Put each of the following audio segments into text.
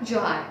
जोहार।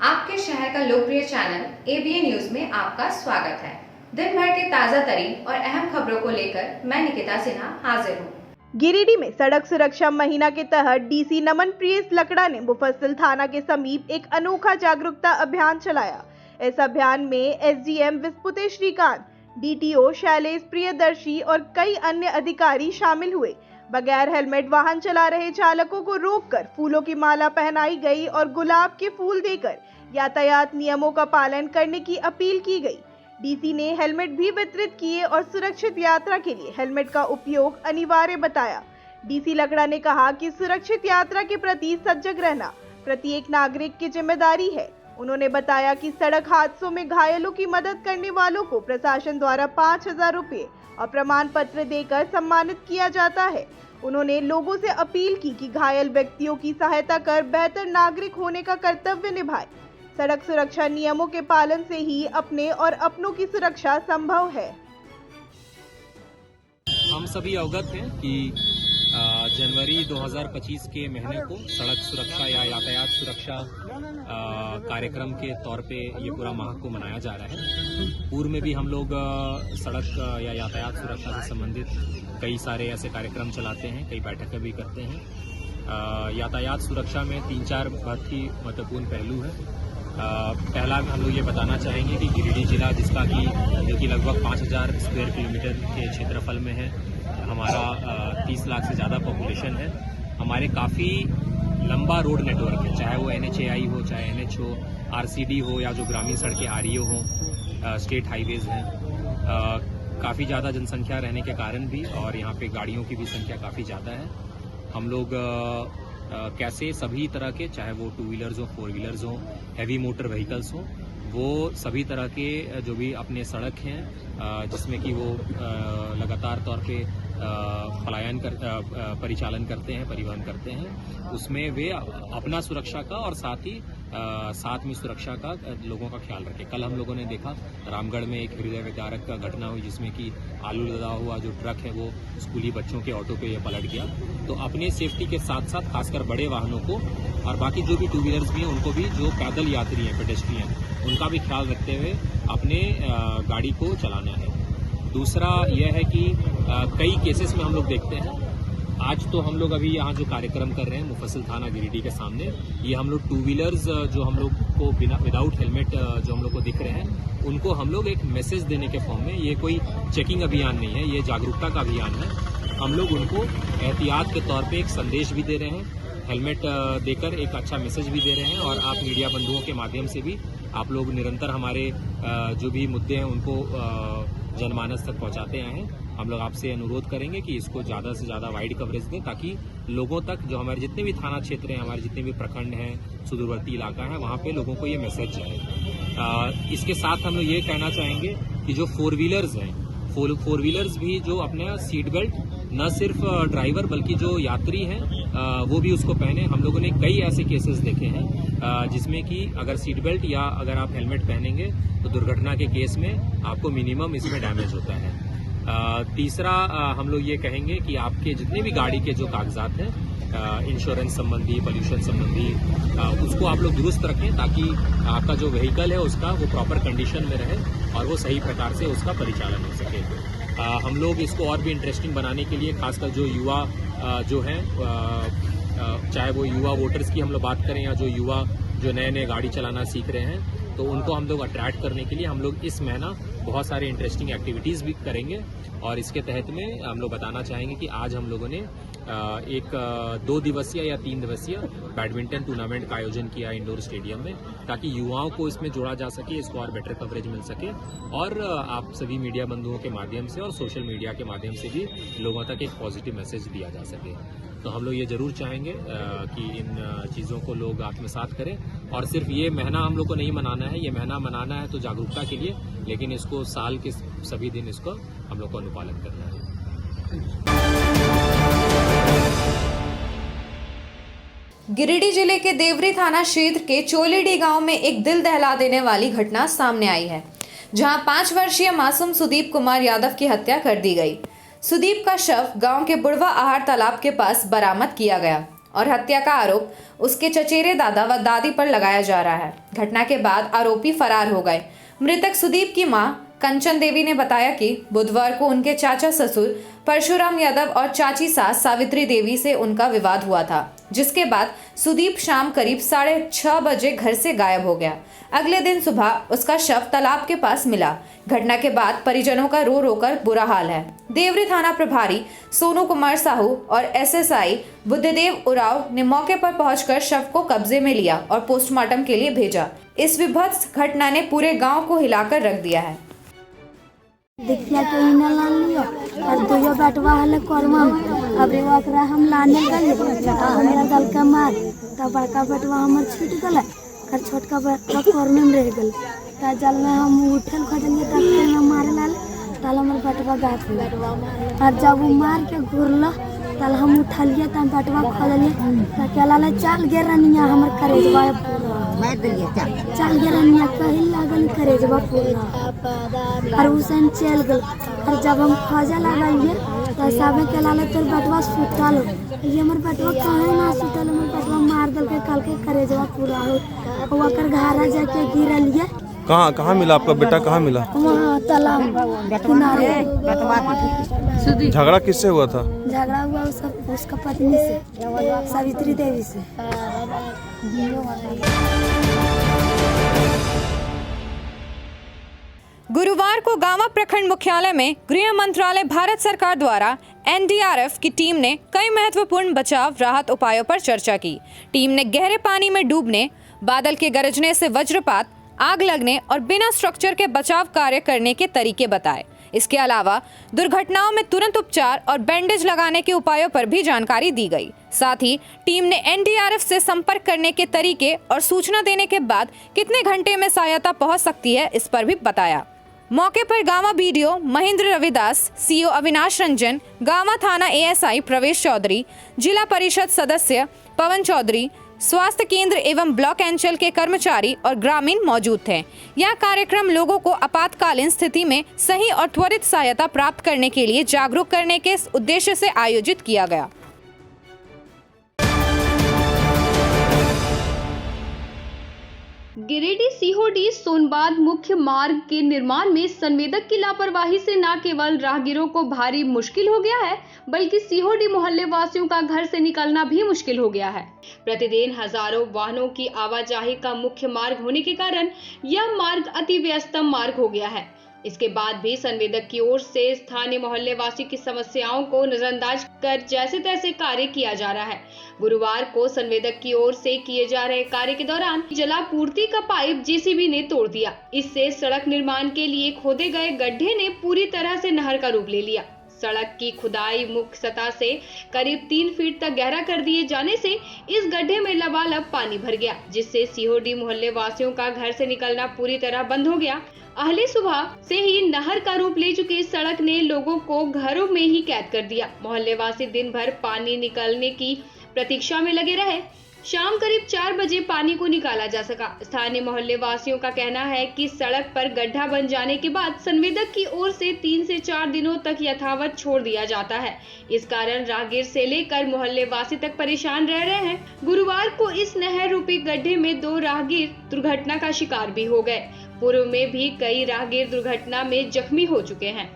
आपके शहर का लोकप्रिय चैनल एबीएन न्यूज में आपका स्वागत है। दिन भर के ताजा तरीन और अहम खबरों को लेकर मैं निकिता सिन्हा हाजिर हूँ। गिरिडीह में सड़क सुरक्षा महीना के तहत डीसी नमन प्रियेश लकड़ा ने मुफस्सिल थाना के समीप एक अनोखा जागरूकता अभियान चलाया। इस अभियान में एसडीएम विस्पुतेश श्रीकांत, डीटीओ शैलेश प्रियदर्शी और कई अन्य अधिकारी शामिल हुए। बगैर हेलमेट वाहन चला रहे चालकों को रोककर फूलों की माला पहनाई गई और गुलाब के फूल देकर यातायात नियमों का पालन करने की अपील की गई। डीसी ने हेलमेट भी वितरित किए और सुरक्षित यात्रा के लिए हेलमेट का उपयोग अनिवार्य बताया। डीसी लकड़ा ने कहा कि सुरक्षित यात्रा के प्रति सजग रहना प्रत्येक नागरिक की जिम्मेदारी है। उन्होंने बताया कि सड़क हादसों में घायलों की मदद करने वालों को प्रशासन द्वारा 5,000 रुपये और प्रमाण पत्र देकर सम्मानित किया जाता है। उन्होंने लोगों से अपील की कि घायल व्यक्तियों की सहायता कर बेहतर नागरिक होने का कर्तव्य निभाएं। सड़क सुरक्षा नियमों के पालन से ही अपने और अपनों की सुरक्षा संभव है। हम सभी अवगत हैं कि जनवरी 2025 के महीने को सड़क सुरक्षा या यातायात सुरक्षा कार्यक्रम के तौर पे ये पूरा माह को मनाया जा रहा है। पूर्व में भी हम लोग सड़क या यातायात सुरक्षा से संबंधित कई सारे ऐसे कार्यक्रम चलाते हैं, कई बैठकें भी करते हैं। यातायात सुरक्षा में 3-4 बहुत ही महत्वपूर्ण पहलू है। पहला हम लोग ये बताना चाहेंगे कि गिरिडीह जिला जिसका कि जो कि लगभग 5,000 स्क्वायर किलोमीटर के क्षेत्रफल में है, हमारा 30 लाख से ज़्यादा पॉपुलेशन है। हमारे काफ़ी लंबा रोड नेटवर्क है, चाहे वो NHAI हो, चाहे NH हो, RCD हो या जो ग्रामीण सड़कें REO हो, स्टेट हाईवेज हैं। काफ़ी ज़्यादा जनसंख्या रहने के कारण भी और यहाँ पे गाड़ियों की भी संख्या काफ़ी ज़्यादा है। हम लोग कैसे सभी तरह के, चाहे वो 2 व्हीलर्स हो, 4 व्हीलर्स हो, हैवी मोटर व्हीकल्स हो, वो सभी तरह के जो भी अपने सड़क हैं जिसमें कि वो लगातार तौर पे परिचालन करते हैं, परिवहन करते हैं, उसमें वे अपना सुरक्षा का और साथ में सुरक्षा का लोगों का ख्याल रखें। कल हम लोगों ने देखा रामगढ़ में एक हृदय विदारक का घटना हुई जिसमें कि आलू लदा हुआ जो ट्रक है वो स्कूली बच्चों के ऑटो पे पलट गया। तो अपने सेफ्टी के साथ साथ खासकर बड़े वाहनों को और बाकी जो भी 2 व्हीलर्स भी हैं उनको भी, जो पैदल यात्री हैं, पेडेस्ट्रियन, उनका भी ख्याल रखते हुए अपने गाड़ी को चलाना है। दूसरा यह है कि कई केसेस में हम लोग देखते हैं, आज तो हम लोग अभी यहाँ जो कार्यक्रम कर रहे हैं मुफस्सिल थाना गिरिडीह के सामने, ये हम लोग 2 व्हीलर्स जो हम लोग को विदाउट हेलमेट जो हम लोग को दिख रहे हैं, उनको हम लोग एक मैसेज देने के फॉर्म में, ये कोई चेकिंग अभियान नहीं है, ये जागरूकता का अभियान है। हम लोग उनको एहतियात के तौर पे एक संदेश भी दे रहे हैं, हेलमेट देकर एक अच्छा मैसेज भी दे रहे हैं। और आप मीडिया बंधुओं के माध्यम से भी आप लोग निरंतर हमारे जो भी मुद्दे हैं उनको जनमानस तक पहुंचाते आए हैं। हम लोग आपसे अनुरोध करेंगे कि इसको ज़्यादा से ज़्यादा वाइड कवरेज दें ताकि लोगों तक, जो हमारे जितने भी थाना क्षेत्र हैं, हमारे जितने भी प्रखंड हैं, सुदूरवर्ती इलाका है, वहाँ पे लोगों को ये मैसेज जाए। इसके साथ हम लोग ये कहना चाहेंगे कि जो 4 व्हीलर्स हैं, 4 व्हीलर्स भी जो अपने सीट बेल्ट, न सिर्फ ड्राइवर बल्कि जो यात्री हैं वो भी उसको पहने। हम लोगों ने कई ऐसे केसेस देखे हैं जिसमें कि अगर सीट बेल्ट या अगर आप हेलमेट पहनेंगे तो दुर्घटना के केस में आपको मिनिमम इसमें डैमेज होता है। तीसरा हम लोग ये कहेंगे कि आपके जितने भी गाड़ी के जो कागजात हैं, इंश्योरेंस संबंधी, पोल्यूशन संबंधी, उसको आप लोग दुरुस्त रखें ताकि आपका जो व्हीकल है उसका वो प्रॉपर कंडीशन में रहे और वो सही प्रकार से उसका परिचालन हो सके। हम लोग इसको और भी इंटरेस्टिंग बनाने के लिए, खासकर जो युवा जो हैं, चाहे वो युवा वोटर्स की हम लोग बात करें या जो युवा जो नए गाड़ी चलाना सीख रहे हैं, तो उनको हम लोग अट्रैक्ट करने के लिए हम लोग इस महीना बहुत सारे इंटरेस्टिंग एक्टिविटीज़ भी करेंगे। और इसके तहत में हम लोग बताना चाहेंगे कि आज हम लोगों ने एक 2 दिवसीय या 3 दिवसीय बैडमिंटन टूर्नामेंट का आयोजन किया इंडोर स्टेडियम में, ताकि युवाओं को इसमें जोड़ा जा सके, इसको और बेटर कवरेज मिल सके और आप सभी मीडिया बंधुओं के माध्यम से और सोशल मीडिया के माध्यम से भी लोगों तक एक पॉजिटिव मैसेज दिया जा सके। तो हम लोग ये ज़रूर चाहेंगे कि इन चीज़ों को लोग आत्मसात करें। और सिर्फ ये महीना हम लोग को नहीं मनाना है, ये महीना मनाना है तो जागरूकता के लिए, लेकिन इसको साल के सभी दिन इसको हम लोग को अनुपालन करना है। गिरिडीह जिले के देवरी थाना क्षेत्र के चोलीडीह गांव में एक दिल दहला देने वाली घटना सामने आई है, जहां 5 वर्षीय मासूम सुदीप कुमार यादव की हत्या कर दी गई। सुदीप का शव गांव के बुढ़वा आहार तालाब के पास बरामद किया गया। और हत्या का आरोप उसके चचेरे दादा व दादी पर लगाया जा रहा है। घटना के बाद आरोपी फरार हो गए। मृतक सुदीप की मां कंचन देवी ने बताया कि बुधवार को उनके चाचा ससुर परशुराम यादव और चाची सास सावित्री देवी से उनका विवाद हुआ था, जिसके बाद सुदीप शाम करीब 6:30 बजे घर से गायब हो गया। अगले दिन सुबह उसका शव तालाब के पास मिला। घटना के बाद परिजनों का रो रो कर बुरा हाल है। देवरी थाना प्रभारी सोनू कुमार साहू और एसएसआई बुद्धदेव उराव ने मौके पर पहुंचकर शव को कब्जे में लिया और पोस्टमार्टम के लिए भेजा। इस विभत्स घटना ने पूरे गांव को हिलाकर रख दिया है। देखिया के इने लान लियो और दुयो बैठवा हले कोरमा में अब रे ओकरा हम लाने गए हमरा दल के मार त बड़का बेटवा हमर छूट गेल और छोटका बेटवा कोरमे में रह गेल त जल में हम उठल खजलिए त में मारे लाल ताल हमर बेटवा गात और जब वो मार के घुरला ताल हम उठलिए त बेटवा खोलिए त केला ले चल गे रनिया हमर करेजवा पूरा मार दिलिए चल गे रनिया कहिल लागल करेजवा पूरा और उसन चल गल और जब हम खोजा लगाइए तो सबे के लाले तोर बेटवा सुतल ये हमर बेटवा कहे ना सुतल हमर बेटवा मार दल के कल के करेजवा पूरा हो ओकर घारा जाके गिरलिए। कहाँ मिला आपका बेटा? कहाँ मिला? वहाँ तालाब किनारे। झगड़ा किससे हुआ था? झगड़ा हुआ उसका पत्नी से, सावित्री देवी से। गुरुवार को गांवा प्रखंड मुख्यालय में गृह मंत्रालय भारत सरकार द्वारा एनडीआरएफ की टीम ने कई महत्वपूर्ण बचाव राहत उपायों पर चर्चा की। टीम ने गहरे पानी में डूबने, बादल के गरजने से वज्रपात, आग लगने और बिना स्ट्रक्चर के बचाव कार्य करने के तरीके बताए। इसके अलावा दुर्घटनाओं में तुरंत उपचार और बैंडेज लगाने के उपायों पर भी जानकारी दी गई। साथ ही टीम ने एनडीआरएफ से संपर्क करने के तरीके और सूचना देने के बाद कितने घंटे में सहायता पहुंच सकती है, इस पर भी बताया। मौके पर गांवा बीडीओ महेंद्र रविदास, सीओ अविनाश रंजन, गांवा थाना एएसआई प्रवेश चौधरी, जिला परिषद सदस्य पवन चौधरी, स्वास्थ्य केंद्र एवं ब्लॉक अंचल के कर्मचारी और ग्रामीण मौजूद थे। यह कार्यक्रम लोगों को आपातकालीन स्थिति में सही और त्वरित सहायता प्राप्त करने के लिए जागरूक करने के उद्देश्य से आयोजित किया गया। गिरिडीह सीहोडी सोनबाद मुख्य मार्ग के निर्माण में संवेदक की लापरवाही से न केवल राहगीरों को भारी मुश्किल हो गया है, बल्कि सीहोडी मोहल्ले वासियों का घर से निकलना भी मुश्किल हो गया है। प्रतिदिन हजारों वाहनों की आवाजाही का मुख्य मार्ग होने के कारण यह मार्ग अति व्यस्तम मार्ग हो गया है। इसके बाद भी संवेदक की ओर से स्थानीय मोहल्ले वासी की समस्याओं को नजरअंदाज कर जैसे तैसे कार्य किया जा रहा है। गुरुवार को संवेदक की ओर से किए जा रहे कार्य के दौरान जलापूर्ति का पाइप जेसीबी ने तोड़ दिया। इससे सड़क निर्माण के लिए खोदे गए गड्ढे ने पूरी तरह से नहर का रूप ले लिया। सड़क की खुदाई मुख्य सतह से करीब 3 फीट तक गहरा कर दिए जाने से इस गड्ढे में लबालब पानी भर गया, जिससे सीहोडी मोहल्ले वासियों का घर से निकलना पूरी तरह बंद हो गया। अहले सुबह से ही नहर का रूप ले चुकी इस सड़क ने लोगों को घरों में ही कैद कर दिया। मोहल्ले वासी दिन भर पानी निकलने की प्रतीक्षा में लगे रहे। शाम करीब 4 बजे पानी को निकाला जा सका। स्थानीय मोहल्ले वासियों का कहना है कि सड़क पर गड्ढा बन जाने के बाद संवेदक की ओर से 3 से 4 दिनों तक यथावत छोड़ दिया जाता है। इस कारण राहगीर से लेकर मोहल्ले वासी तक परेशान रह रहे हैं। गुरुवार को इस नहर रूपी गड्ढे में 2 राहगीर दुर्घटना का शिकार भी हो गए। पूर्व में भी कई राहगीर दुर्घटना में जख्मी हो चुके हैं।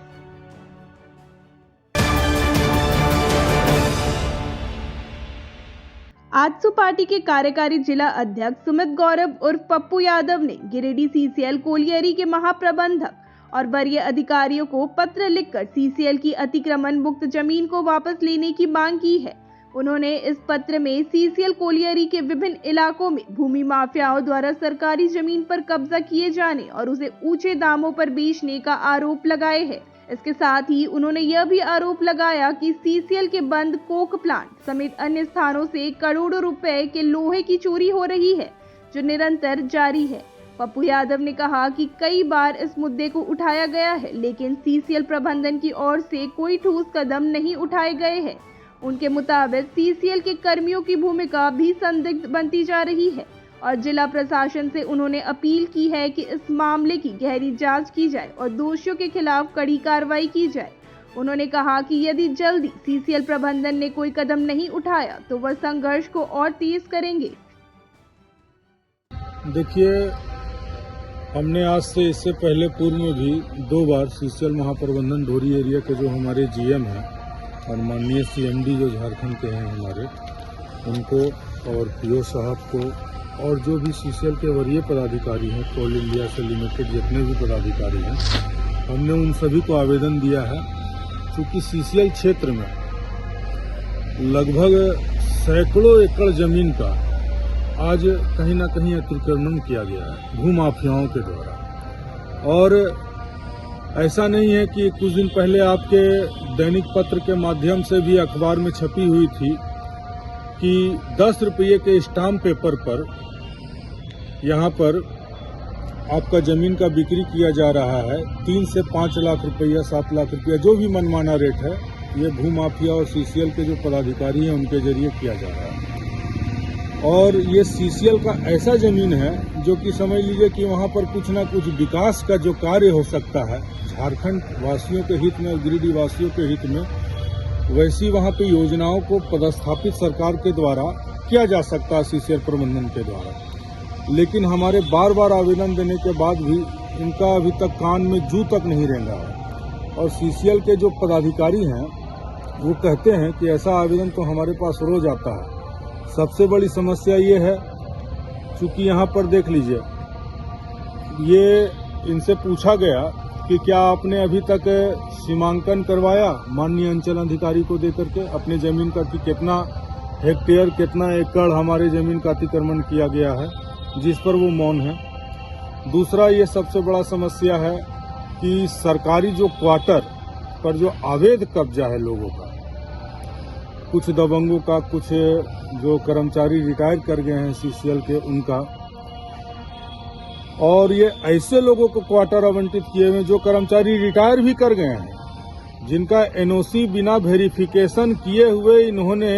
आजसू पार्टी के कार्यकारी जिला अध्यक्ष सुमित गौरव उर्फ पप्पू यादव ने गिरिडीह सीसीएल कोलियरी के महाप्रबंधक और वरीय अधिकारियों को पत्र लिखकर सीसीएल की अतिक्रमण मुक्त जमीन को वापस लेने की मांग की है। उन्होंने इस पत्र में सीसीएल कोलियरी के विभिन्न इलाकों में भूमि माफियाओं द्वारा सरकारी जमीन पर कब्जा किए जाने और उसे ऊंचे दामों पर बेचने का आरोप लगाए हैं। इसके साथ ही उन्होंने यह भी आरोप लगाया कि सीसीएल के बंद कोक प्लांट समेत अन्य स्थानों से करोड़ों रुपए के लोहे की चोरी हो रही है, जो निरंतर जारी है। पप्पू यादव ने कहा कि कई बार इस मुद्दे को उठाया गया है, लेकिन सीसीएल प्रबंधन की ओर से कोई ठोस कदम नहीं उठाए गए हैं। उनके मुताबिक सीसीएल के कर्मियों की भूमिका भी संदिग्ध बनती जा रही है और जिला प्रशासन से उन्होंने अपील की है कि इस मामले की गहरी जांच की जाए और दोषियों के खिलाफ कड़ी कार्रवाई की जाए। उन्होंने कहा कि यदि जल्दी सीसीएल प्रबंधन ने कोई कदम नहीं उठाया तो वह संघर्ष को और तेज करेंगे। देखिए, हमने आज से इससे पहले पूर्व में भी 2 बार सीसीएल महाप्रबंधन ढोरी एरिया के जो हमारे जीएम हैं और माननीय सीएमडी जो झारखंड के हैं हमारे, उनको और पीओ साहब को और जो भी सीसीएल के वरीय पदाधिकारी हैं, कोल इंडिया से लिमिटेड जितने भी पदाधिकारी हैं, हमने उन सभी को आवेदन दिया है। क्योंकि सीसीएल क्षेत्र में लगभग सैकड़ों एकड़ जमीन का आज कहीं ना कहीं अतिक्रमण किया गया है भूमाफियाओं के द्वारा। और ऐसा नहीं है कि कुछ दिन पहले आपके दैनिक पत्र के माध्यम से भी अखबार में छपी हुई थी कि 10 रुपये के स्टाम्प पेपर पर यहाँ पर आपका जमीन का बिक्री किया जा रहा है 3 से 5 लाख रुपया, 7 लाख रुपया, जो भी मनमाना रेट है, ये भूमाफिया और सीसीएल के जो पदाधिकारी हैं उनके जरिए किया जा रहा है। और ये सीसीएल का ऐसा जमीन है जो कि समझ लीजिए कि वहाँ पर कुछ ना कुछ विकास का जो कार्य हो सकता है झारखंड वासियों के हित में और गिरिडीह वासियों के हित में, वैसी वहाँ पे योजनाओं को पदस्थापित सरकार के द्वारा किया जा सकता है सीसीएल प्रबंधन के द्वारा। लेकिन हमारे बार बार आवेदन देने के बाद भी इनका अभी तक कान में जू तक नहीं रेंगा है। और सीसीएल के जो पदाधिकारी हैं वो कहते हैं कि ऐसा आवेदन तो हमारे पास रोज आता है। सबसे बड़ी समस्या ये है, चूंकि यहाँ पर देख लीजिए, ये इनसे पूछा गया कि क्या आपने अभी तक सीमांकन करवाया माननीय अंचल अधिकारी को देकर के अपने जमीन का, कि कितना हेक्टेयर, कितना एकड़ हमारे जमीन का अतिक्रमण किया गया है, जिस पर वो मौन है। दूसरा, ये सबसे बड़ा समस्या है कि सरकारी जो क्वार्टर पर जो अवैध कब्जा है लोगों का, कुछ दबंगों का, कुछ जो कर्मचारी रिटायर कर गए हैं सीसीएल के उनका, और ये ऐसे लोगों को क्वार्टर आवंटित किए हुए जो कर्मचारी रिटायर भी कर गए हैं, जिनका एनओसी बिना वेरिफिकेशन किए हुए इन्होंने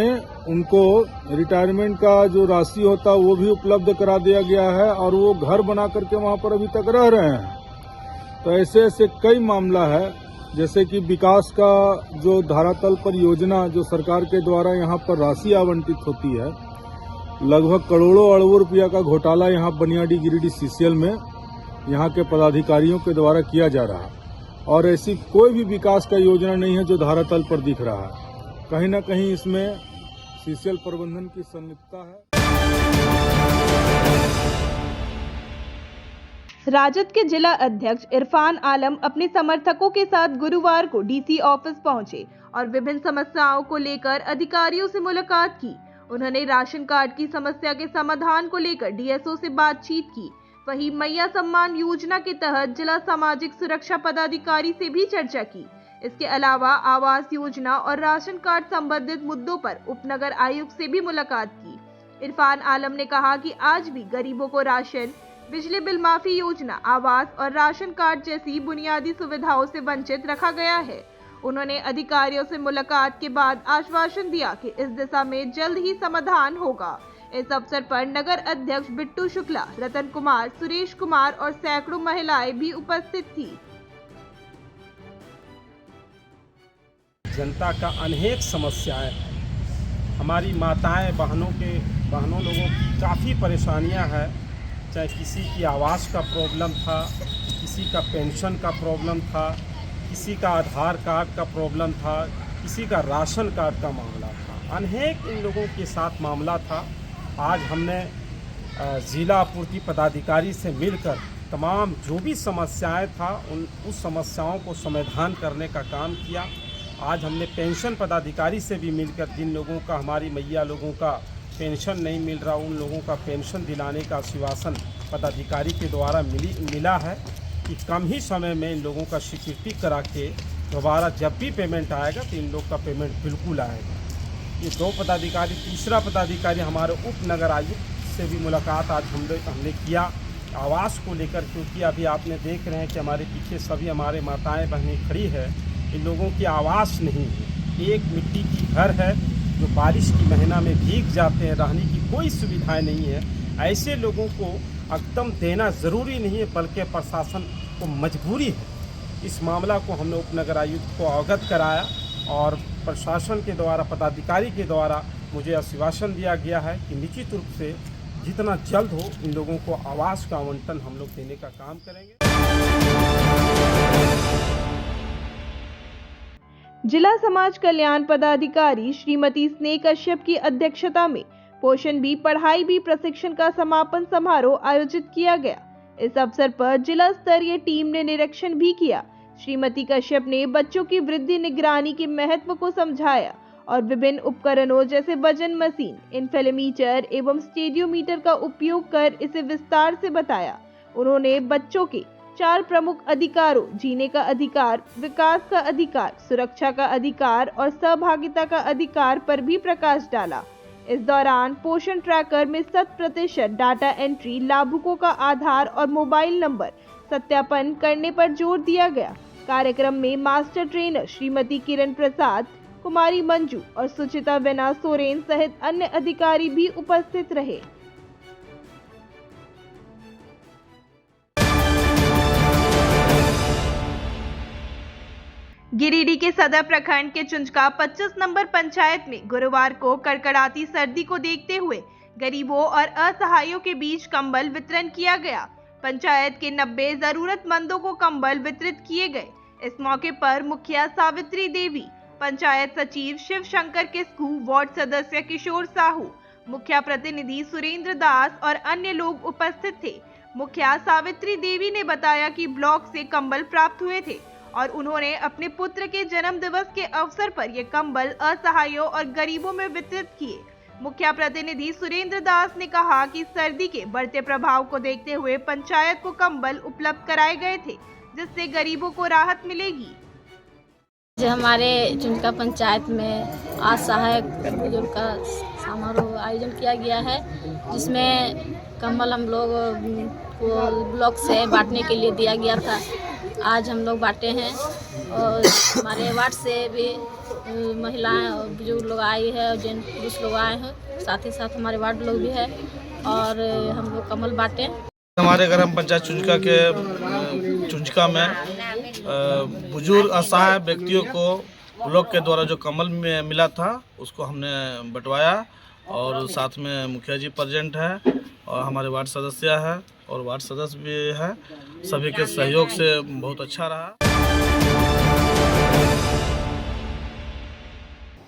उनको रिटायरमेंट का जो राशि होता है वो भी उपलब्ध करा दिया गया है और वो घर बना करके वहाँ पर अभी तक रह रहे हैं। तो ऐसे ऐसे कई मामला है, जैसे कि विकास का जो धरातल पर योजना जो सरकार के द्वारा यहाँ पर राशि आवंटित होती है, लगभग करोड़ों अरबों रुपया का घोटाला यहाँ बनियाडी गिरिडीह सीसीएल में यहाँ के पदाधिकारियों के द्वारा किया जा रहा है। और ऐसी कोई भी विकास का योजना नहीं है जो धरातल पर दिख रहा है। कहीं ना कहीं इसमें सीसीएल प्रबंधन की संलिप्तता है। राजद के जिला अध्यक्ष इरफान आलम अपने समर्थकों के साथ गुरुवार को डीसी ऑफिस पहुंचे और विभिन्न समस्याओं को लेकर अधिकारियों से मुलाकात की। उन्होंने राशन कार्ड की समस्या के समाधान को लेकर डीएसओ से बातचीत की। वहीं मैया सम्मान योजना के तहत जिला सामाजिक सुरक्षा पदाधिकारी से भी चर्चा की। इसके अलावा आवास योजना और राशन कार्ड संबंधित मुद्दों पर उपनगर आयुक्त से भी मुलाकात की। इरफान आलम ने कहा कि आज भी गरीबों को राशन, बिजली बिल माफी योजना, आवास और राशन कार्ड जैसी बुनियादी सुविधाओं से वंचित रखा गया है। उन्होंने अधिकारियों से मुलाकात के बाद आश्वासन दिया कि इस दिशा में जल्द ही समाधान होगा। इस अवसर पर नगर अध्यक्ष बिट्टू शुक्ला, रतन कुमार, सुरेश कुमार और सैकड़ों महिलाएं भी उपस्थित थी। जनता का अनेक समस्याएं हैं। हमारी माताएं, बहनों लोगों की काफ़ी परेशानियां हैं। चाहे किसी की आवास का प्रॉब्लम था, किसी का पेंशन का प्रॉब्लम था, किसी का आधार कार्ड का प्रॉब्लम था, किसी का राशन कार्ड का मामला था। अनेक इन लोगों के साथ मामला था। आज हमने जिला आपूर्ति पदाधिकारी से मिलकर तमाम जो भी समस्याएं था उस समस्याओं को समाधान करने का काम किया। आज हमने पेंशन पदाधिकारी से भी मिलकर जिन लोगों का, हमारी मैया लोगों का पेंशन नहीं मिल रहा, उन लोगों का पेंशन दिलाने का आश्वासन पदाधिकारी के द्वारा मिला है कि कम ही समय में इन लोगों का स्वीकृति करा के दोबारा जब भी पेमेंट आएगा तो इन लोग का पेमेंट बिल्कुल आएगा। ये 2 पदाधिकारी। तीसरा पदाधिकारी हमारे उपनगर आयुक्त से भी मुलाकात आज हमने किया आवास को लेकर, क्योंकि अभी आपने देख रहे हैं कि हमारे पीछे सभी हमारे माताएं बहनें खड़ी है। इन लोगों की आवास नहीं है। एक मिट्टी की घर है जो बारिश की महीना में भीग जाते हैं, रहने की कोई सुविधाएं नहीं है। ऐसे लोगों को एकदम देना ज़रूरी नहीं है, बल्कि प्रशासन को मजबूरी है इस मामला को हमने उपनगर आयुक्त को अवगत कराया और प्रशासन के द्वारा, पदाधिकारी के द्वारा मुझे आश्वासन दिया गया है कि निश्चित रूप से जितना जल्द हो इन लोगों को आवास का आवंटन हम लोग देने का काम करेंगे। जिला समाज कल्याण पदाधिकारी श्रीमती स्नेह कश्यप की अध्यक्षता में पोषण भी पढ़ाई भी प्रशिक्षण का समापन समारोह आयोजित किया गया। इस अवसर पर जिला स्तरीय टीम ने निरीक्षण भी किया। श्रीमती कश्यप ने बच्चों की वृद्धि निगरानी के महत्व को समझाया और विभिन्न उपकरणों जैसे वजन मशीन, इन्फ्लेमीटर एवं स्टेडियोमीटर का उपयोग कर इसे विस्तार से बताया। उन्होंने बच्चों के 4 प्रमुख अधिकारों, जीने का अधिकार, विकास का अधिकार, सुरक्षा का अधिकार और सहभागिता का अधिकार पर भी प्रकाश डाला। इस दौरान पोषण ट्रैकर में 100% डाटा एंट्री, लाभुकों का आधार और मोबाइल नंबर सत्यापन करने पर जोर दिया गया। कार्यक्रम में मास्टर ट्रेनर श्रीमती किरण प्रसाद, कुमारी मंजू और सुचिता वेना सोरेन सहित अन्य अधिकारी भी उपस्थित रहे। गिरिडीह के सदर प्रखंड के चुंचका 25 नंबर पंचायत में गुरुवार को कड़कड़ाती सर्दी को देखते हुए गरीबों और असहायों के बीच कंबल वितरण किया गया। पंचायत के 90 जरूरतमंदों को कंबल वितरित किए गए। इस मौके पर मुखिया सावित्री देवी, पंचायत सचिव शिव शंकर किस्कू, वार्ड सदस्य किशोर साहू, मुखिया प्रतिनिधि सुरेंद्र दास और अन्य लोग उपस्थित थे। मुखिया सावित्री देवी ने बताया कि ब्लॉक से कंबल प्राप्त हुए थे और उन्होंने अपने पुत्र के जन्म दिवस के अवसर पर ये कंबल असहायों और गरीबों में वितरित किए। मुखिया प्रतिनिधि सुरेंद्र दास ने कहा कि सर्दी के बढ़ते प्रभाव को देखते हुए पंचायत को कंबल उपलब्ध कराए गए थे, जिससे गरीबों को राहत मिलेगी। जो हमारे चुंचका पंचायत में असहाय बुजुर्ग का समारोह आयोजन किया गया है, जिसमें कंबल हम लोग को ब्लॉक से बांटने के लिए दिया गया था। आज हम लोग बांटे हैं और हमारे वार्ड से भी महिलाएं और बुजुर्ग लोग आई है और जेंट्स पुरुष लोग आए हैं, साथ ही साथ हमारे वार्ड लोग भी है और हम लोग कंबल बांटे। हमारे ग्राम पंचायत चुंचका में बुजुर्ग असहाय व्यक्तियों को ब्लॉक के द्वारा जो कंबल में मिला था उसको हमने बंटवाया और साथ में मुखिया जी प्रेजेंट है और हमारे वार्ड सदस्य है और वार्ड सदस्य भी है। सभी के सहयोग से बहुत अच्छा रहा।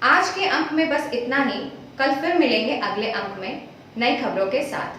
आज के अंक में बस इतना ही। कल फिर मिलेंगे अगले अंक में नई खबरों के साथ।